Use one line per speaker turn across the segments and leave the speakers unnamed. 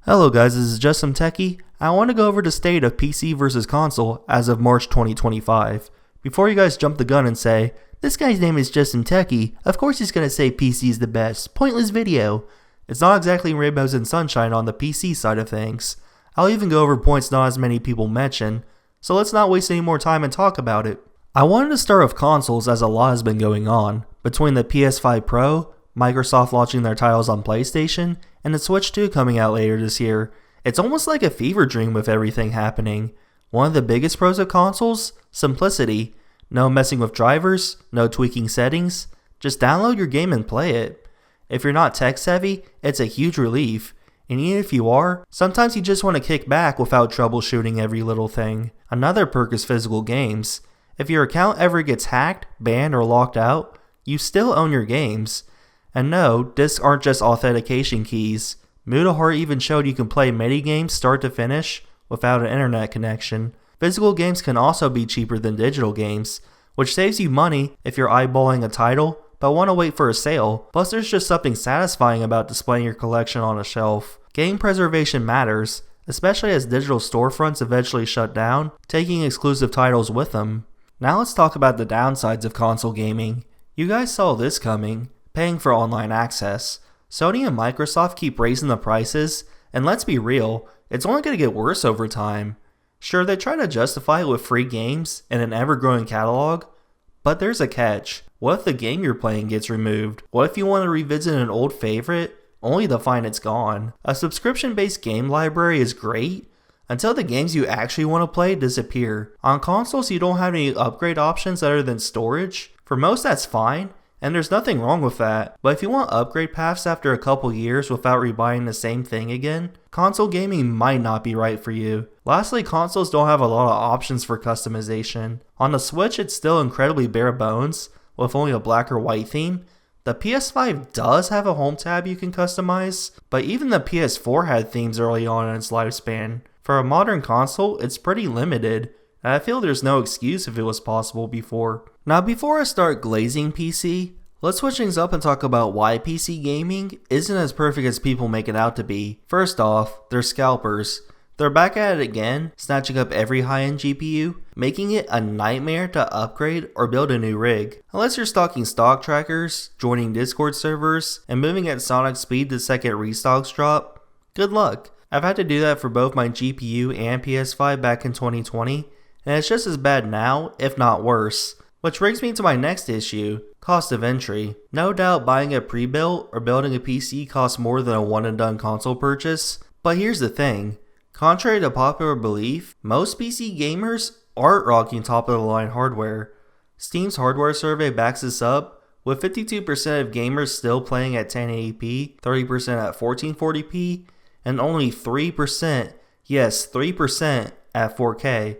Hello guys, this is JustSomeTechie. I want to go over the state of PC versus console as of March 2025. Before you guys jump the gun and say, this guy's name is JustSomeTechie, of course he's going to say PC is the best, pointless video. It's not exactly rainbows and sunshine on the PC side of things. I'll even go over points not as many people mention, so let's not waste any more time and talk about it. I wanted to start with consoles as a lot has been going on, between the PS5 Pro, Microsoft launching their titles on PlayStation, and the Switch 2 coming out later this year. It's almost like a fever dream with everything happening. One of the biggest pros of consoles? Simplicity. No messing with drivers, no tweaking settings, just download your game and play it. If you're not tech savvy, it's a huge relief. And even if you are, sometimes you just want to kick back without troubleshooting every little thing. Another perk is physical games. If your account ever gets hacked, banned, or locked out, you still own your games. And no, discs aren't just authentication keys. Heart even showed you can play mini games start to finish without an internet connection. Physical games can also be cheaper than digital games, which saves you money if you're eyeballing a title but want to wait for a sale. Plus there's just something satisfying about displaying your collection on a shelf. Game preservation matters, especially as digital storefronts eventually shut down, taking exclusive titles with them. Now let's talk about the downsides of console gaming. You guys saw this coming. Paying for online access. Sony and Microsoft keep raising the prices, and let's be real, it's only going to get worse over time. Sure, they try to justify it with free games and an ever-growing catalog, but there's a catch. What if the game you're playing gets removed? What if you want to revisit an old favorite, only to find it's gone? A subscription-based game library is great, until the games you actually want to play disappear. On consoles, you don't have any upgrade options other than storage. For most, that's fine. And there's nothing wrong with that, but if you want upgrade paths after a couple years without rebuying the same thing again, console gaming might not be right for you. Lastly, consoles don't have a lot of options for customization. On the Switch, it's still incredibly bare bones, with only a black or white theme. The PS5 does have a home tab you can customize, but even the PS4 had themes early on in its lifespan. For a modern console, it's pretty limited, and I feel there's no excuse if it was possible before. Now before I start glazing PC, let's switch things up and talk about why PC gaming isn't as perfect as people make it out to be. First off, they're scalpers. They're back at it again, snatching up every high-end GPU, making it a nightmare to upgrade or build a new rig. Unless you're stocking stock trackers, joining Discord servers, and moving at sonic speed the second restocks drop, good luck. I've had to do that for both my GPU and PS5 back in 2020, and it's just as bad now, if not worse. Which brings me to my next issue, cost of entry. No doubt buying a pre-built or building a PC costs more than a one and done console purchase, but here's the thing. Contrary to popular belief, most PC gamers aren't rocking top of the line hardware. Steam's hardware survey backs this up, with 52% of gamers still playing at 1080p, 30% at 1440p, and only 3%, yes 3% at 4K.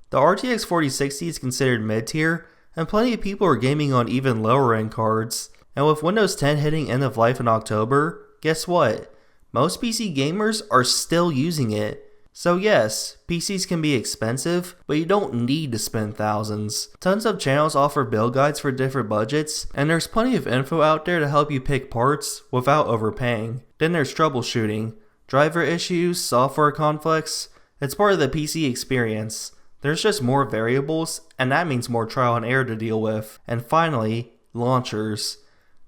The RTX 4060 is considered mid-tier, and plenty of people are gaming on even lower end cards. And with Windows 10 hitting end of life in October, guess what? Most PC gamers are still using it. So yes, PCs can be expensive, but you don't need to spend thousands. Tons of channels offer build guides for different budgets, and there's plenty of info out there to help you pick parts without overpaying. Then there's troubleshooting. Driver issues, software conflicts, it's part of the PC experience. There's just more variables, and that means more trial and error to deal with. And finally, launchers.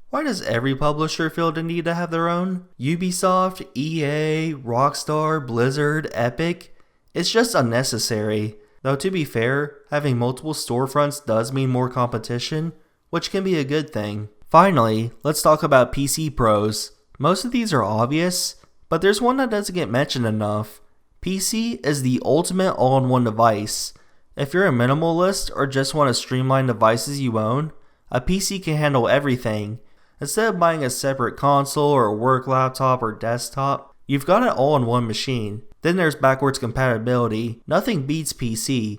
Why does every publisher feel the need to have their own? Ubisoft, EA, Rockstar, Blizzard, Epic? It's just unnecessary. Though to be fair, having multiple storefronts does mean more competition, which can be a good thing. Finally, let's talk about PC pros. Most of these are obvious, but there's one that doesn't get mentioned enough. PC is the ultimate all-in-one device. If you're a minimalist or just want to streamline devices you own, a PC can handle everything. Instead of buying a separate console or a work laptop or desktop, you've got an all-in-one machine. Then there's backwards compatibility. Nothing beats PC,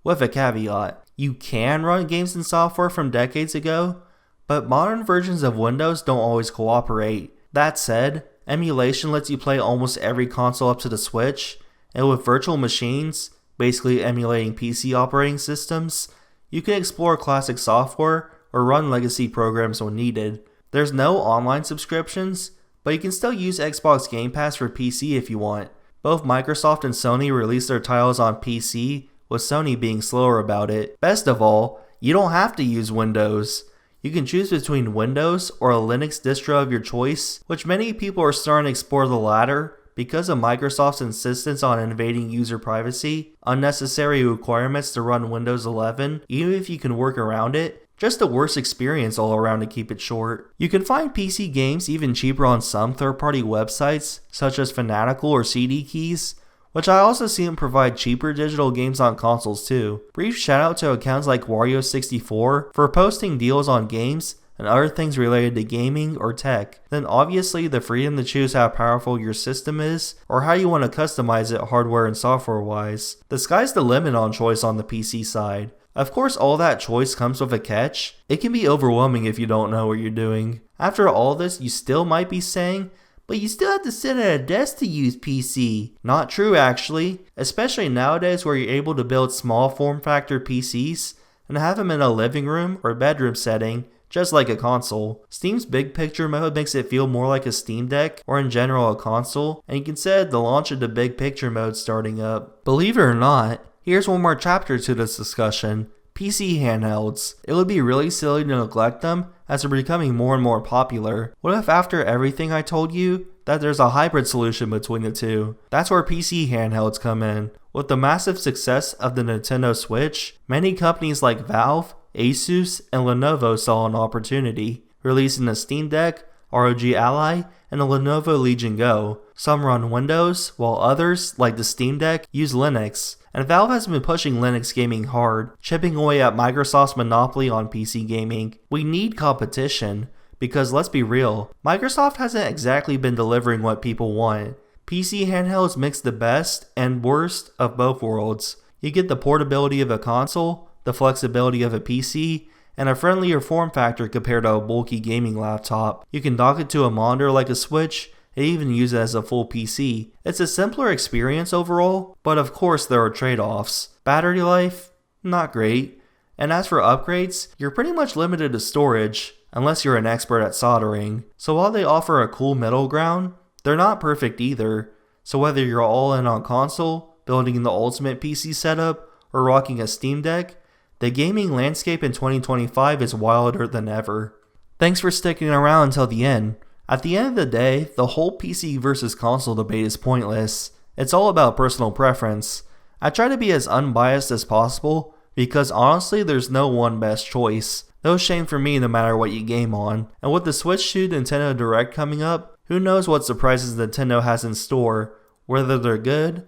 with a caveat. You can run games and software from decades ago, but modern versions of Windows don't always cooperate. That said, emulation lets you play almost every console up to the Switch, and with virtual machines, basically emulating PC operating systems, you can explore classic software or run legacy programs when needed. There's no online subscriptions, but you can still use Xbox Game Pass for PC if you want. Both Microsoft and Sony released their titles on PC, with Sony being slower about it. Best of all, you don't have to use Windows. You can choose between Windows or a Linux distro of your choice, which many people are starting to explore the latter because of Microsoft's insistence on invading user privacy, unnecessary requirements to run Windows 11, even if you can work around it. Just the worst experience all around to keep it short. You can find PC games even cheaper on some third-party websites, such as Fanatical or CD Keys, which I also see them provide cheaper digital games on consoles too. Brief shout out to accounts like Wario64 for posting deals on games and other things related to gaming or tech. Then obviously the freedom to choose how powerful your system is or how you want to customize it hardware and software wise. The sky's the limit on choice on the PC side. Of course, all that choice comes with a catch. It can be overwhelming if you don't know what you're doing. After all this, you still might be saying, but you still have to sit at a desk to use PC. Not true actually, especially nowadays where you're able to build small form factor PCs and have them in a living room or bedroom setting, just like a console. Steam's big picture mode makes it feel more like a Steam Deck or in general a console, and you can set the launch of the big picture mode starting up. Believe it or not, here's one more chapter to this discussion. PC handhelds. It would be really silly to neglect them as they're becoming more and more popular. What if after everything I told you, that there's a hybrid solution between the two? That's where PC handhelds come in. With the massive success of the Nintendo Switch, many companies like Valve, Asus, and Lenovo saw an opportunity, releasing the Steam Deck, ROG Ally, and the Lenovo Legion Go. Some run Windows, while others, like the Steam Deck, use Linux. And Valve has been pushing Linux gaming hard, chipping away at Microsoft's monopoly on PC gaming. We need competition, because let's be real, Microsoft hasn't exactly been delivering what people want. PC handhelds mix the best and worst of both worlds. You get the portability of a console, the flexibility of a PC, and a friendlier form factor compared to a bulky gaming laptop. You can dock it to a monitor like a Switch, and even use it as a full PC. It's a simpler experience overall, but of course there are trade-offs. Battery life? Not great. And as for upgrades, you're pretty much limited to storage, unless you're an expert at soldering. So while they offer a cool middle ground, they're not perfect either. So whether you're all in on console, building the ultimate PC setup, or rocking a Steam Deck, the gaming landscape in 2025 is wilder than ever. Thanks for sticking around until the end. At the end of the day, the whole PC versus console debate is pointless. It's all about personal preference. I try to be as unbiased as possible because honestly there's no one best choice. No shame for me no matter what you game on. And with the Switch 2 Nintendo Direct coming up, who knows what surprises Nintendo has in store, whether they're good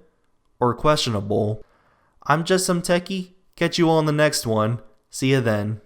or questionable. I'm JustSomeTechie. Catch you all in the next one. See ya then.